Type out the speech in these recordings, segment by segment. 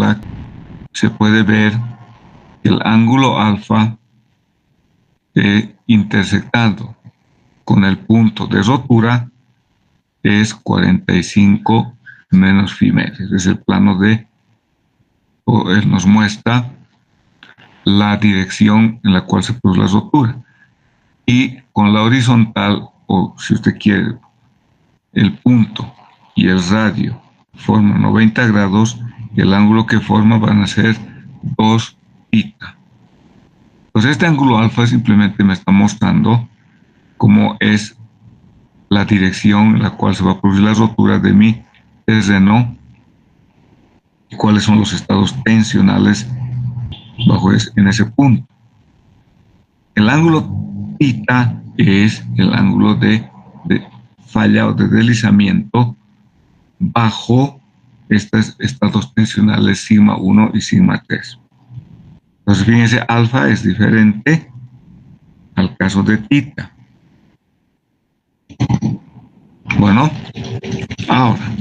tabla se puede ver que el ángulo alfa intersectando con el punto de rotura es 45 menos phi medios. Es el plano de, o él nos muestra la dirección en la cual se produce la rotura. Y con la horizontal, o si usted quiere, el punto y el radio forman 90 grados y el ángulo que forma van a ser 2 theta. Pues este ángulo alfa simplemente me está mostrando cómo es la dirección en la cual se va a producir la rotura de mi terreno y cuáles son los estados tensionales en ese punto. El ángulo theta es el ángulo de falla o de deslizamiento bajo estos estados tensionales sigma 1 y sigma 3. Entonces, fíjense, alfa es diferente al caso de theta. Bueno, ahora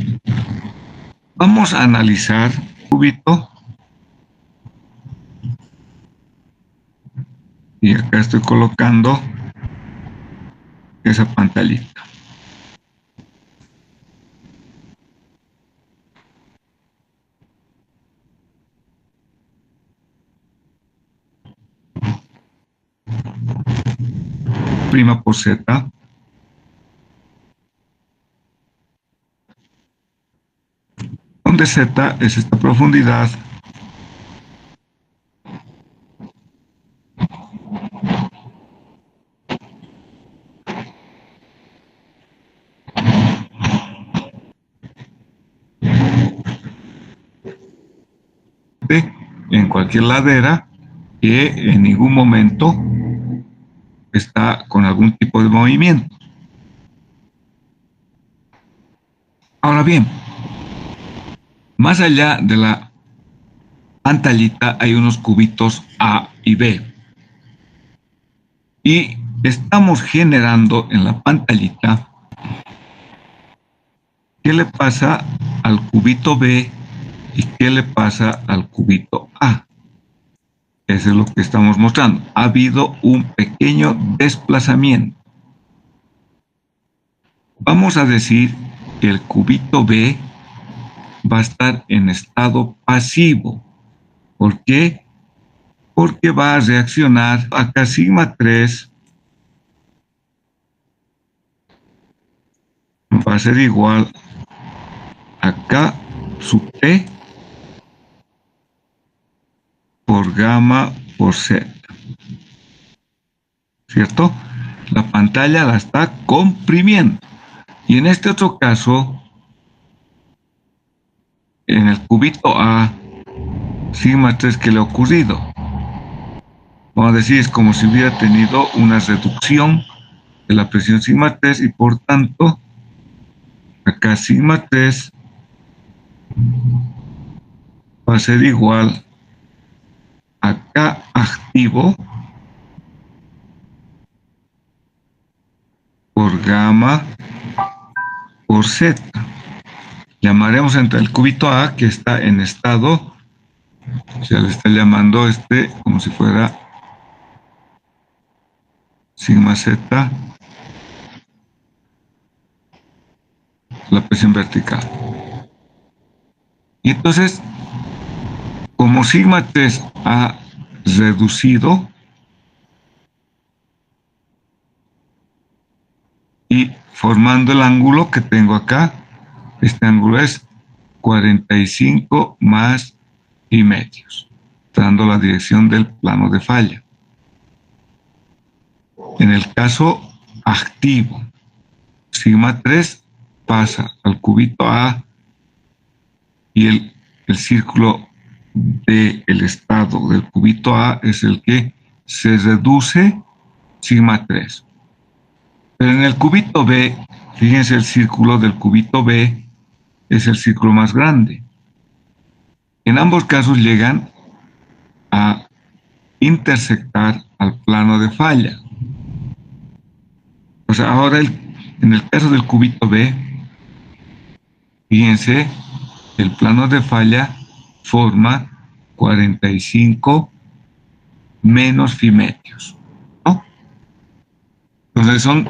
vamos a analizar el cubito. Y acá estoy colocando esa pantallita. Prima por Z donde Z es esta profundidad en cualquier ladera que en ningún momento está con algún tipo de movimiento. Ahora bien, más allá de la pantallita hay unos cubitos A y B. Y estamos generando en la pantallita qué le pasa al cubito B y qué le pasa al cubito A. Eso es lo que estamos mostrando. Ha habido un pequeño desplazamiento. Vamos a decir que el cubito B va a estar en estado pasivo. ¿Por qué? Porque va a reaccionar acá sigma 3 va a ser igual a K sub T por gamma por Z. ¿Cierto? La pantalla la está comprimiendo. Y en este otro caso, en el cubito A, sigma 3, ¿qué le ha ocurrido? Vamos a decir, es como si hubiera tenido una reducción de la presión sigma 3 y por tanto, acá sigma 3 va a ser igual a K activo por gamma por Z. Llamaremos entre el cubito A que está en estado, se le está llamando como si fuera sigma Z, la presión vertical. Y entonces, como sigma 3 ha reducido y formando el ángulo que tengo acá, este ángulo es 45 más y medios, dando la dirección del plano de falla. En el caso activo, sigma 3 pasa al cubito A y el círculo del estado del cubito A es el que se reduce sigma 3. Pero en el cubito B, fíjense, el círculo del cubito B es el círculo más grande. En ambos casos llegan a intersectar al plano de falla. O sea, ahora en el caso del cubito B, fíjense, el plano de falla forma 45 menos phi medios, ¿no? Entonces son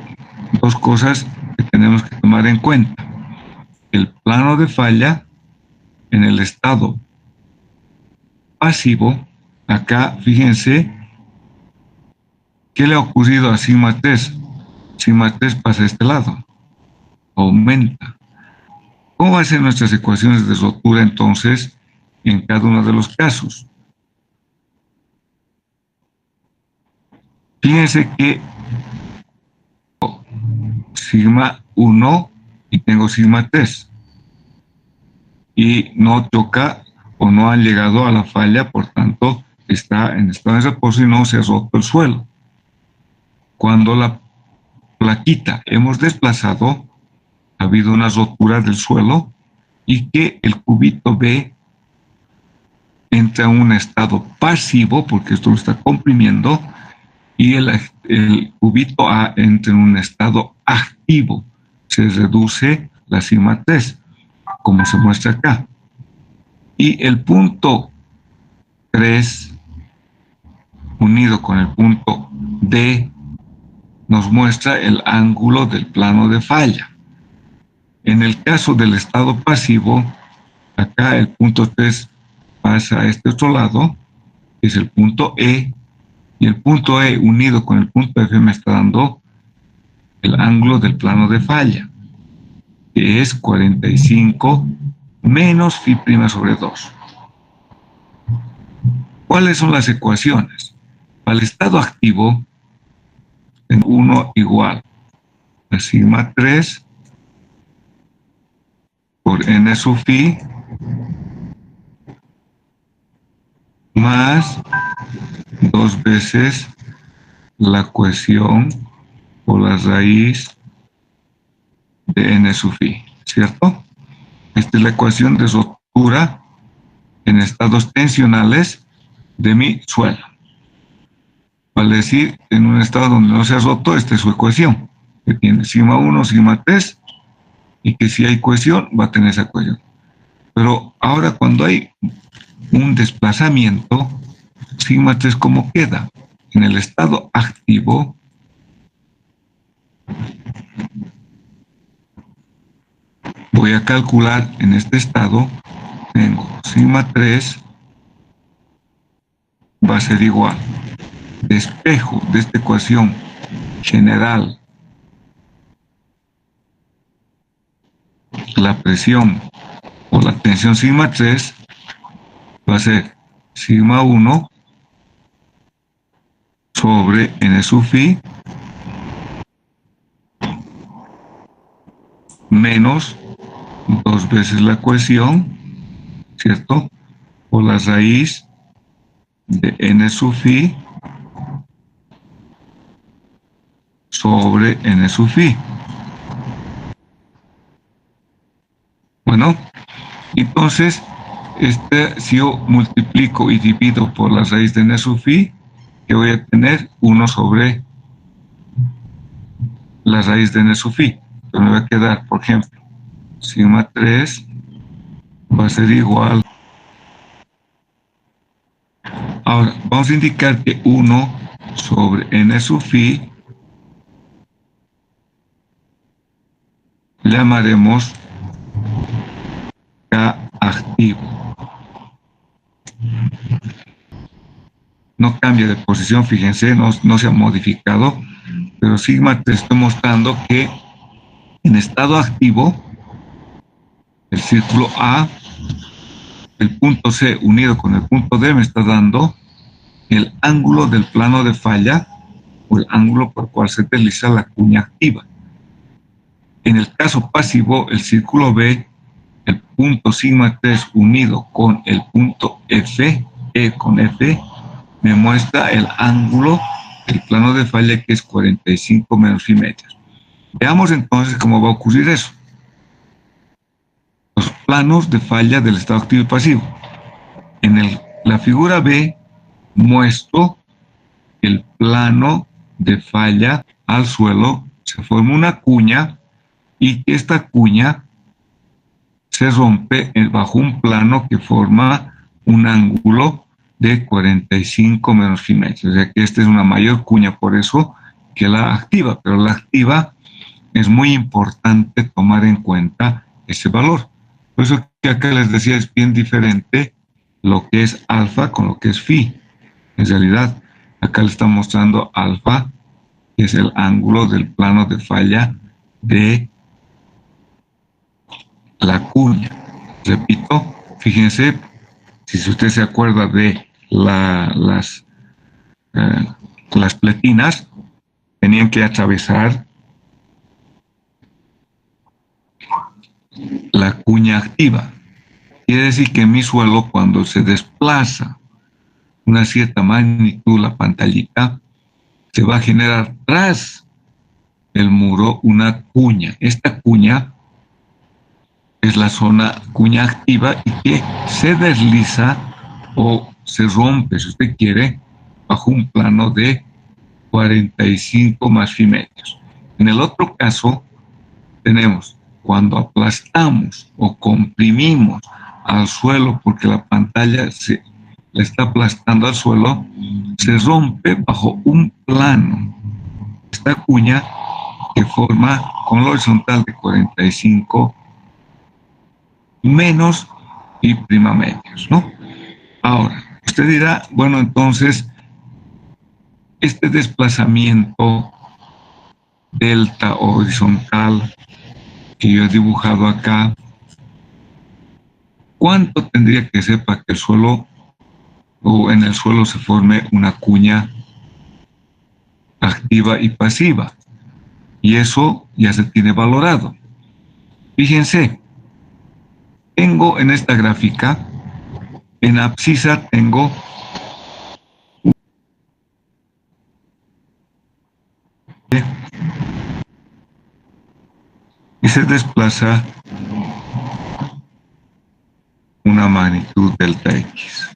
dos cosas que tenemos que tomar en cuenta. El plano de falla en el estado pasivo, acá fíjense qué le ha ocurrido a sigma 3. Sigma 3 pasa a este lado, aumenta. ¿Cómo van a ser nuestras ecuaciones de rotura entonces en cada uno de los casos? Fíjense que sigma 1 y tengo sigma 3 y no toca o no han llegado a la falla, por tanto está en estado de reposo y no se ha roto el suelo. Cuando la plaquita hemos desplazado, ha habido una rotura del suelo y que el cubito B entra en un estado pasivo, porque esto lo está comprimiendo, y el cubito A entra en un estado activo. Se reduce la sigma 3, como se muestra acá. Y el punto 3, unido con el punto D, nos muestra el ángulo del plano de falla. En el caso del estado pasivo, acá el punto 3 pasa a este otro lado, que es el punto E, y el punto E unido con el punto F me está dando el ángulo del plano de falla, que es 45 menos phi' sobre 2. ¿Cuáles son las ecuaciones? Para el estado activo, tengo 1 igual a sigma 3 por n sub phi más 2 veces la cohesión por la raíz de n sub phi, ¿cierto? Esta es la ecuación de rotura en estados tensionales de mi suelo. Vale decir, en un estado donde no se ha roto, esta es su ecuación, que tiene sigma 1, sigma 3, y que si hay cohesión, va a tener esa cohesión. Pero ahora cuando hay un desplazamiento, sigma 3, ¿cómo queda? En el estado activo, voy a calcular en este estado, tengo sigma 3 va a ser igual, despejo de esta ecuación general, la presión o la tensión sigma 3 va a ser sigma 1 sobre n sub phi menos 2 veces la cohesión, ¿cierto? Por la raíz de n sub phi sobre n sub phi. Bueno, entonces, si yo multiplico y divido por la raíz de n sub phi, que voy a tener 1 sobre la raíz de n sub phi. Entonces me va a quedar, por ejemplo, sigma 3 va a ser igual. Ahora, vamos a indicar que 1 sobre n sub phi le llamaremos K activo. No cambia de posición, fíjense, no se ha modificado, pero sigma te estoy mostrando que en estado activo, el círculo A, el punto C unido con el punto D me está dando el ángulo del plano de falla o el ángulo por el cual se desliza la cuña activa. En el caso pasivo, el círculo B, el punto sigma 3 unido con el punto F, E con F, me muestra el ángulo del plano de falla, que es 45 menos phi medios. Veamos entonces cómo va a ocurrir eso. Los planos de falla del estado activo y pasivo. En la figura B muestro el plano de falla al suelo, se forma una cuña y esta cuña se rompe bajo un plano que forma un ángulo de 45 menos phi metros. O sea que esta es una mayor cuña por eso que la activa, pero la activa es muy importante tomar en cuenta ese valor. Por eso que acá les decía, es bien diferente lo que es alfa con lo que es phi. En realidad, acá le están mostrando alfa, que es el ángulo del plano de falla de la cuña. Repito, fíjense, si usted se acuerda de las pletinas, tenían que atravesar la cuña activa. Quiere decir que mi suelo, cuando se desplaza una cierta magnitud la pantallita, se va a generar tras el muro una cuña. Esta cuña es la zona cuña activa y que se desliza o se rompe, si usted quiere, bajo un plano de 45 más phi metros. En el otro caso, tenemos cuando aplastamos o comprimimos al suelo porque la pantalla se le está aplastando al suelo, se rompe bajo un plano. Esta cuña que forma con la horizontal de 45 menos y prima medios, ¿no? Ahora, usted dirá, bueno, entonces, este desplazamiento delta horizontal que yo he dibujado acá, ¿cuánto tendría que ser para que el suelo o en el suelo se forme una cuña activa y pasiva? Y eso ya se tiene valorado. Fíjense, tengo en esta gráfica, en abscisa tengo y se desplaza una magnitud delta X.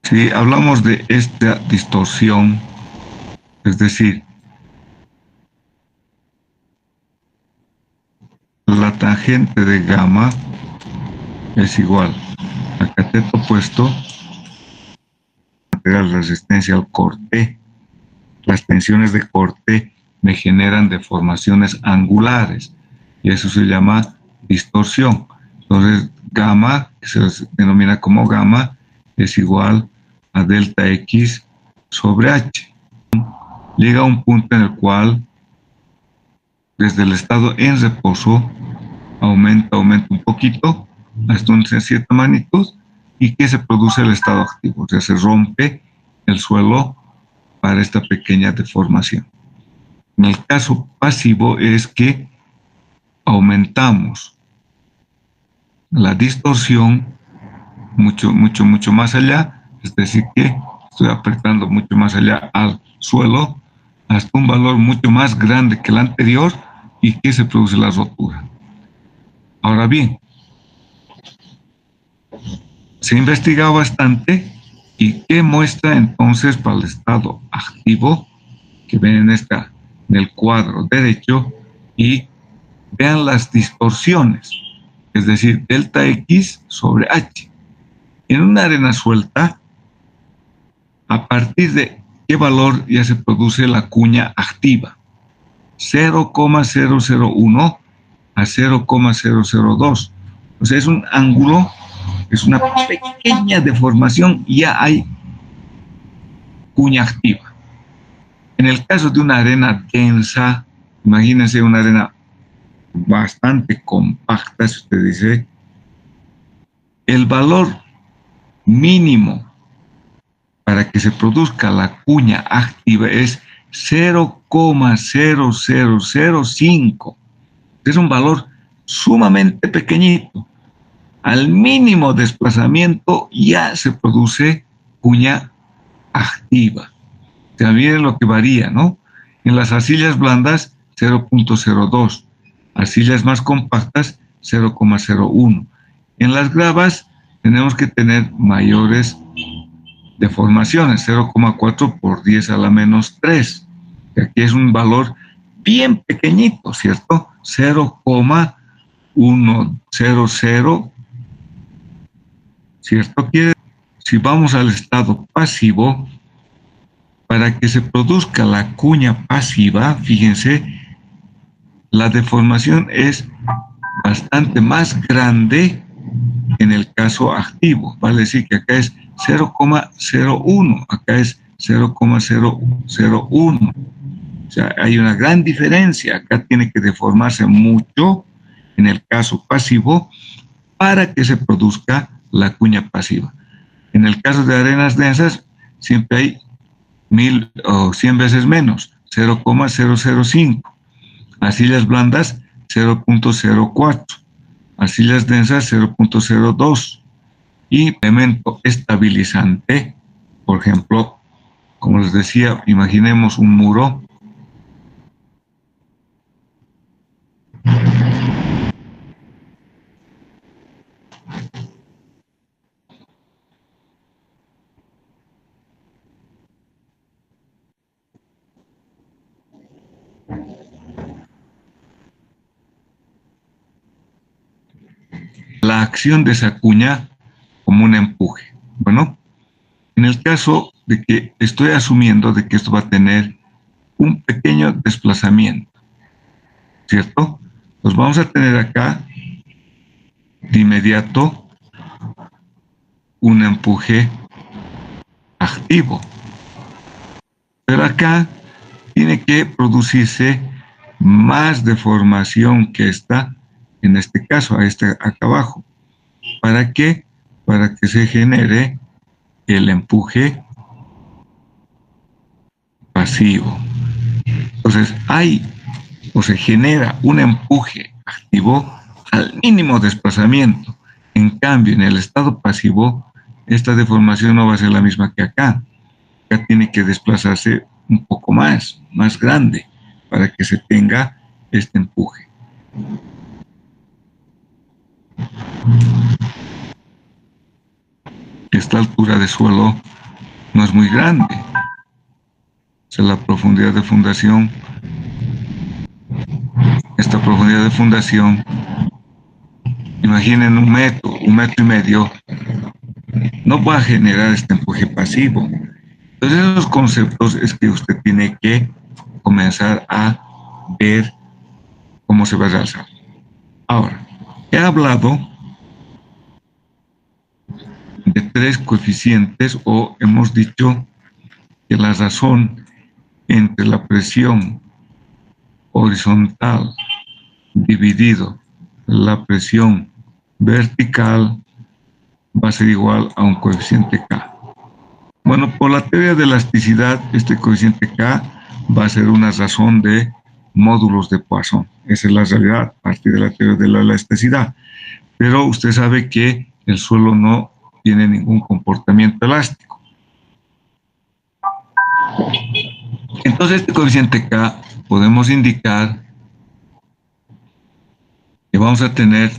Si hablamos de esta distorsión, es decir, la tangente de gamma es igual a cateto opuesto, material resistencia al corte. Las tensiones de corte me generan deformaciones angulares y eso se llama distorsión. Entonces, gamma, que se denomina como gamma, es igual a delta X sobre H. Llega a un punto en el cual, desde el estado en reposo, aumenta un poquito hasta una cierta magnitud y que se produce el estado activo, o sea, se rompe el suelo para esta pequeña deformación. En el caso pasivo es que aumentamos la distorsión mucho más allá, es decir, que estoy apretando mucho más allá al suelo hasta un valor mucho más grande que el anterior y que se produce la rotura. Ahora bien, se ha investigado bastante y qué muestra entonces para el estado activo, que ven en el cuadro derecho, y vean las distorsiones, es decir, delta X sobre H. En una arena suelta, a partir de qué valor ya se produce la cuña activa, 0,001 a 0,002. O sea, es un ángulo, es una pequeña deformación y ya hay cuña activa. En el caso de una arena densa, imagínense una arena bastante compacta, si usted dice, el valor mínimo para que se produzca la cuña activa es 0,0005. Es un valor sumamente pequeñito. Al mínimo desplazamiento ya se produce cuña activa. También lo que varía, ¿no? En las arcillas blandas, 0,02. Arcillas más compactas, 0,01. En las gravas tenemos que tener mayores deformaciones, 0,4 por 10 a la menos 3. Aquí es un valor bien pequeñito, ¿cierto? 0,0005. 1,00, ¿cierto? Si vamos al estado pasivo, para que se produzca la cuña pasiva, fíjense, la deformación es bastante más grande en el caso activo. Vale decir que acá es 0,01, acá es 0,001. O sea, hay una gran diferencia. Acá tiene que deformarse mucho en el caso pasivo para que se produzca la cuña pasiva. En el caso de arenas densas, siempre hay 1000 o 100 veces menos, 0,005. Arcillas blandas, 0,04. Arcillas densas, 0,02. Y elemento estabilizante, por ejemplo, como les decía, imaginemos un muro. La acción de esa cuña como un empuje. Bueno, en el caso de que estoy asumiendo de que esto va a tener un pequeño desplazamiento, ¿cierto? Pues vamos a tener acá de inmediato un empuje activo. Pero acá tiene que producirse más deformación que esta, en este caso, a este acá abajo. ¿Para qué? Para que se genere el empuje pasivo. Entonces, hay o se genera un empuje activo al mínimo desplazamiento. En cambio, en el estado pasivo, esta deformación no va a ser la misma que acá. Acá tiene que desplazarse un poco más grande, para que se tenga este empuje. Esta altura de suelo no es muy grande. O sea, la profundidad de fundación, esta profundidad de fundación, imaginen 1 metro y medio, no va a generar este empuje pasivo. Entonces, esos conceptos es que usted tiene que comenzar a ver cómo se va a realzar. Ahora, he hablado de 3 coeficientes, o hemos dicho que la razón entre la presión horizontal dividido la presión vertical va a ser igual a un coeficiente K. Bueno, por la teoría de elasticidad, este coeficiente K va a ser una razón de módulos de Poisson. Esa es la realidad a partir de la teoría de la elasticidad. Pero usted sabe que el suelo no tiene ningún comportamiento elástico. Entonces, este coeficiente K podemos indicar que vamos a tener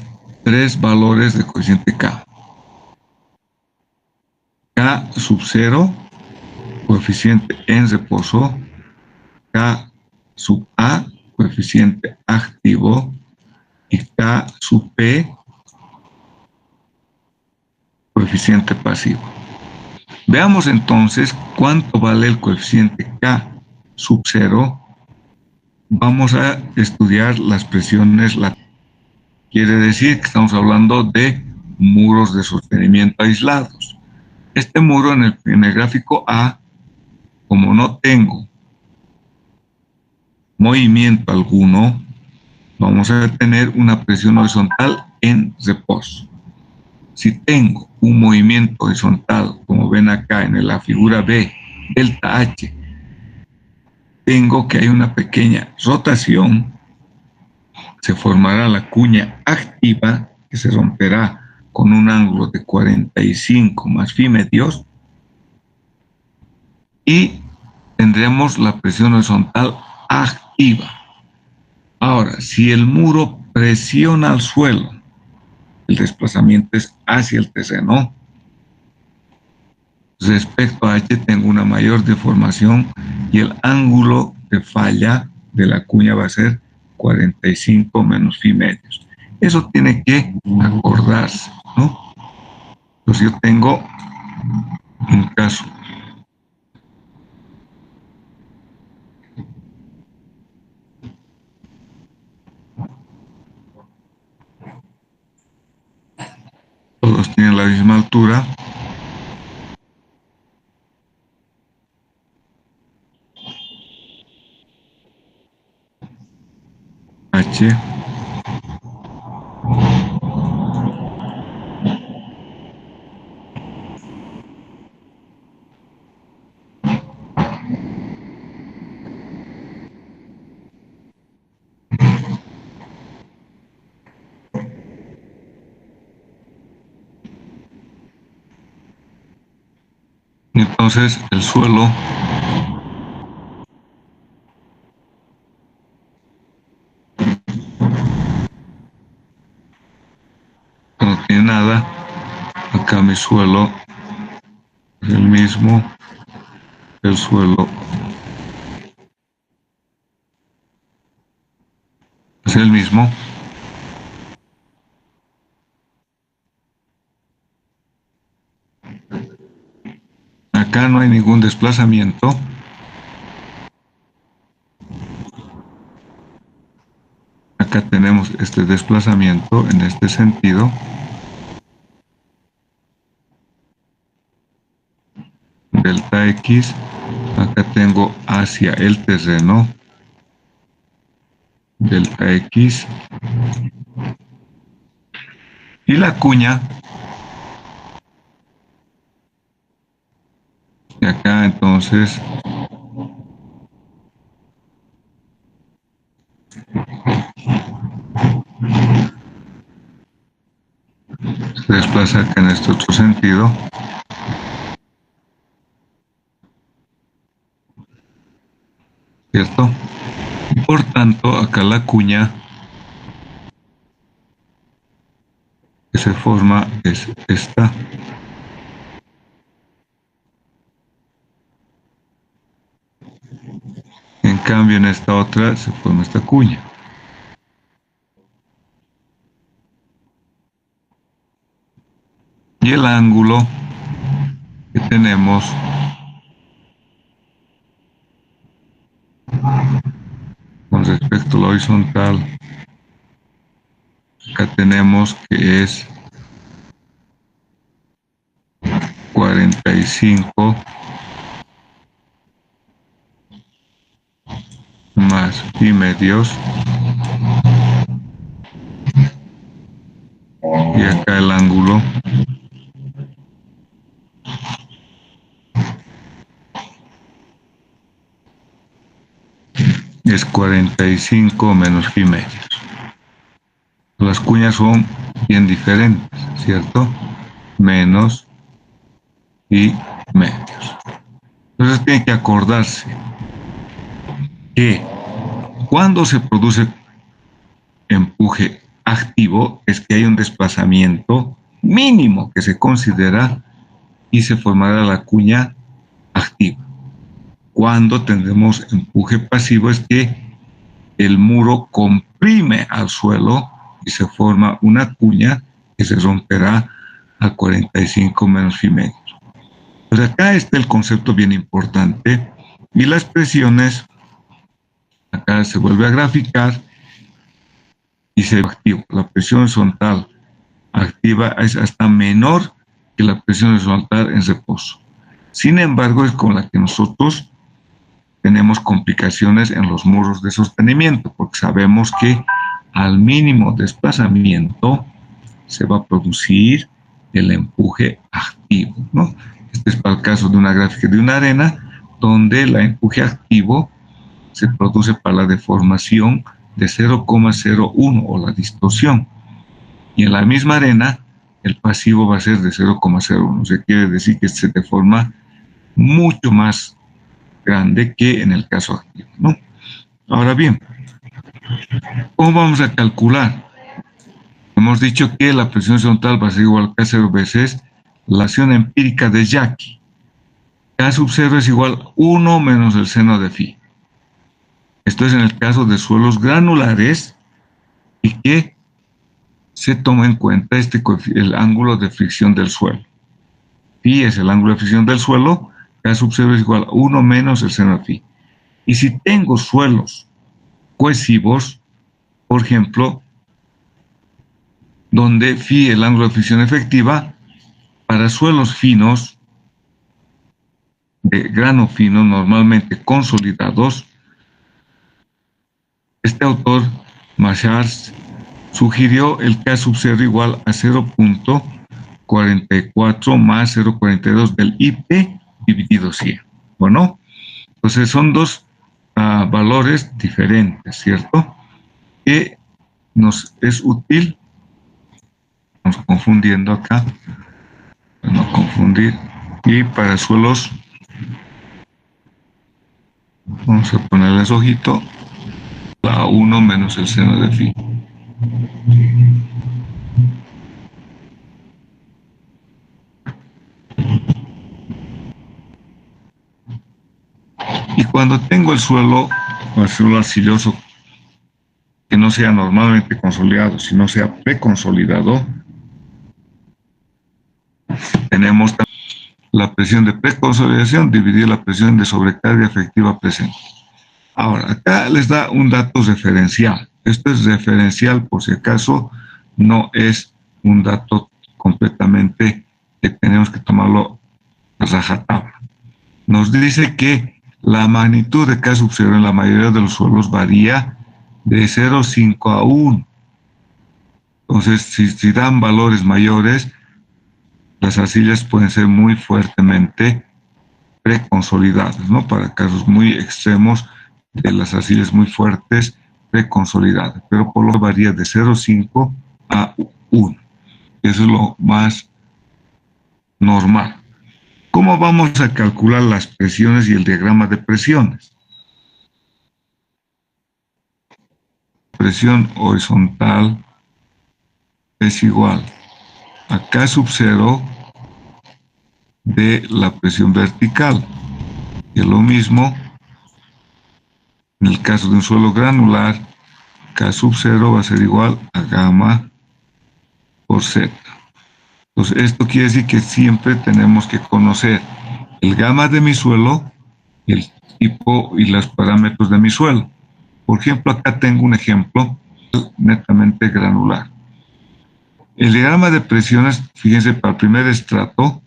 3 valores de coeficiente K. K sub 0, coeficiente en reposo. K sub A, coeficiente activo. Y K sub P, coeficiente pasivo. Veamos entonces cuánto vale el coeficiente K sub 0. Vamos a estudiar las presiones laterales. Quiere decir que estamos hablando de muros de sostenimiento aislados. Este muro en el gráfico A, como no tengo movimiento alguno, vamos a tener una presión horizontal en reposo. Si tengo un movimiento horizontal, como ven acá en la figura B, delta H, tengo que hay una pequeña rotación, se formará la cuña activa, que se romperá con un ángulo de 45 más phi medios, y tendremos la presión horizontal activa. Ahora, si el muro presiona al suelo, el desplazamiento es hacia el terreno. Respecto a H tengo una mayor deformación y el ángulo de falla de la cuña va a ser 45 menos phi medios. Eso tiene que acordarse, ¿no? Entonces yo tengo un caso. Todos tienen la misma altura. H. Entonces el suelo no tiene nada. Acá mi suelo es el mismo. El suelo es el mismo. Acá no hay ningún desplazamiento. Acá tenemos este desplazamiento en este sentido. Delta X. Acá tengo hacia el terreno. Delta X. Y la cuña. Y acá entonces se desplaza acá en este otro sentido. ¿Cierto? Y por tanto, acá la cuña que se forma es esta. En cambio, en esta otra se forma esta cuña. Y el ángulo que tenemos con respecto a la horizontal, acá tenemos que es 45 más pi medios. Y acá el ángulo es 45 menos pi medios. Las cuñas son bien diferentes, ¿cierto? Menos y medios. Entonces tiene que acordarse que cuando se produce empuje activo es que hay un desplazamiento mínimo que se considera y se formará la cuña activa. Cuando tendremos empuje pasivo es que el muro comprime al suelo y se forma una cuña que se romperá a 45 menos pi medios. Pues acá está el concepto bien importante y las presiones, acá se vuelve a graficar y se activa. La presión horizontal activa es hasta menor que la presión horizontal en reposo. Sin embargo, es con la que nosotros tenemos complicaciones en los muros de sostenimiento, porque sabemos que al mínimo desplazamiento se va a producir el empuje activo, ¿no? Este es para el caso de una gráfica de una arena, donde el empuje activo se produce para la deformación de 0,01 o la distorsión. Y en la misma arena, el pasivo va a ser de 0,01. O sea, quiere decir que se deforma mucho más grande que en el caso activo, ¿no? Ahora bien, ¿cómo vamos a calcular? Hemos dicho que la presión horizontal va a ser igual a K0 veces la acción empírica de Jackie. K sub 0 es igual a 1 menos el seno de phi. Esto es en el caso de suelos granulares y que se toma en cuenta el ángulo de fricción del suelo. Phi es el ángulo de fricción del suelo, K sub 0 es igual a 1 menos el seno de phi. Y si tengo suelos cohesivos, por ejemplo, donde phi es el ángulo de fricción efectiva, para suelos finos, de grano fino, normalmente consolidados, este autor, Machars, sugirió el K sub 0 igual a 0.44 más 0.42 del IP dividido 100. Bueno, entonces son dos valores diferentes, ¿cierto? Que nos es útil, estamos confundiendo acá, para no confundir, y para suelos, vamos a ponerles ojito, a 1 menos el seno de phi. Y cuando tengo el suelo arcilloso, que no sea normalmente consolidado, sino sea preconsolidado, tenemos la presión de preconsolidación dividida la presión de sobrecarga efectiva presente. Ahora, acá les da un dato referencial. Esto es referencial por si acaso, no es un dato completamente que tenemos que tomarlo a rajatabla. Nos dice que la magnitud de K sub 0 en la mayoría de los suelos varía de 0,5 a 1. Entonces, si dan valores mayores, las arcillas pueden ser muy fuertemente preconsolidadas, ¿no? Para casos muy extremos de las arcillas muy fuertes preconsolidadas, pero por lo que varía de 0,5 a 1. Eso es lo más normal. ¿Cómo vamos a calcular las presiones y el diagrama de presiones? Presión horizontal es igual a K sub 0 de la presión vertical. Y es lo mismo en el caso de un suelo granular, K sub 0 va a ser igual a gamma por Z. Entonces, esto quiere decir que siempre tenemos que conocer el gamma de mi suelo, el tipo y los parámetros de mi suelo. Por ejemplo, acá tengo un ejemplo netamente granular. El diagrama de presiones, fíjense, para el primer estrato,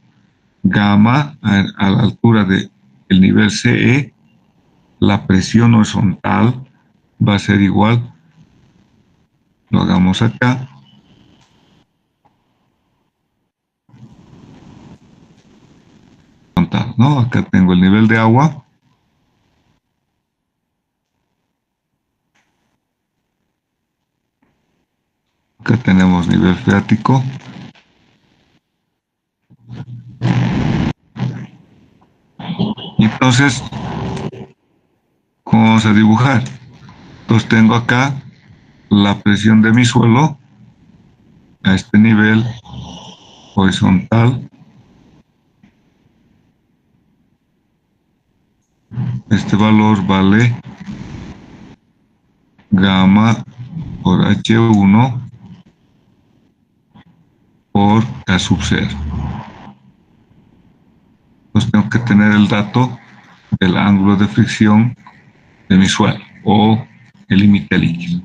gamma a la altura del nivel CE, la presión horizontal va a ser igual, lo hagamos acá, ¿no? Acá tengo el nivel de agua, acá tenemos nivel freático, y entonces, ¿cómo vamos a dibujar? Entonces tengo acá la presión de mi suelo a este nivel horizontal. Este valor vale gamma por H1 por K sub 0. Entonces tengo que tener el dato del ángulo de fricción de mi suelo o el límite líquido.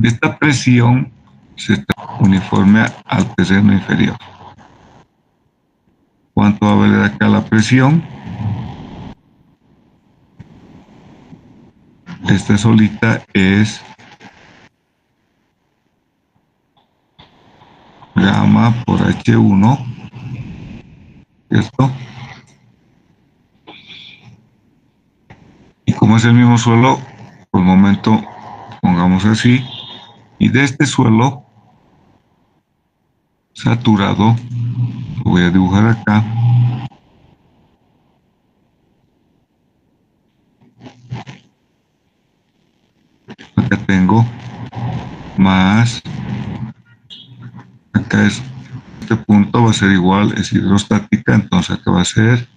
Esta presión se está uniforme al terreno inferior. ¿Cuánto va a valer acá la presión? Esta solita es gamma por H1, ¿cierto? Y como es el mismo suelo, por el momento pongamos así, y de este suelo saturado, lo voy a dibujar acá, acá tengo más, acá es, este punto va a ser igual, es hidrostática, entonces acá va a ser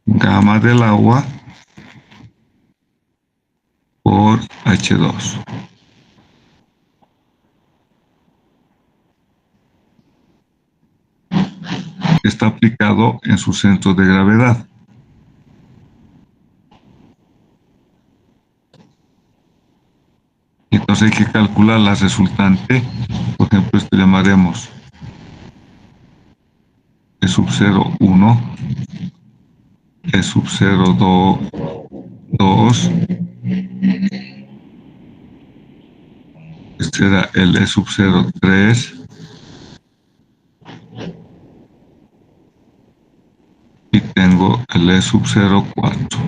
gamma del agua por H2. que está aplicado en su centro de gravedad. Entonces hay que calcular la resultante. Por ejemplo, esto llamaremos E sub 0, 1, E sub 0, 2, este era el E sub 0, 3, y tengo el E sub 0, 4.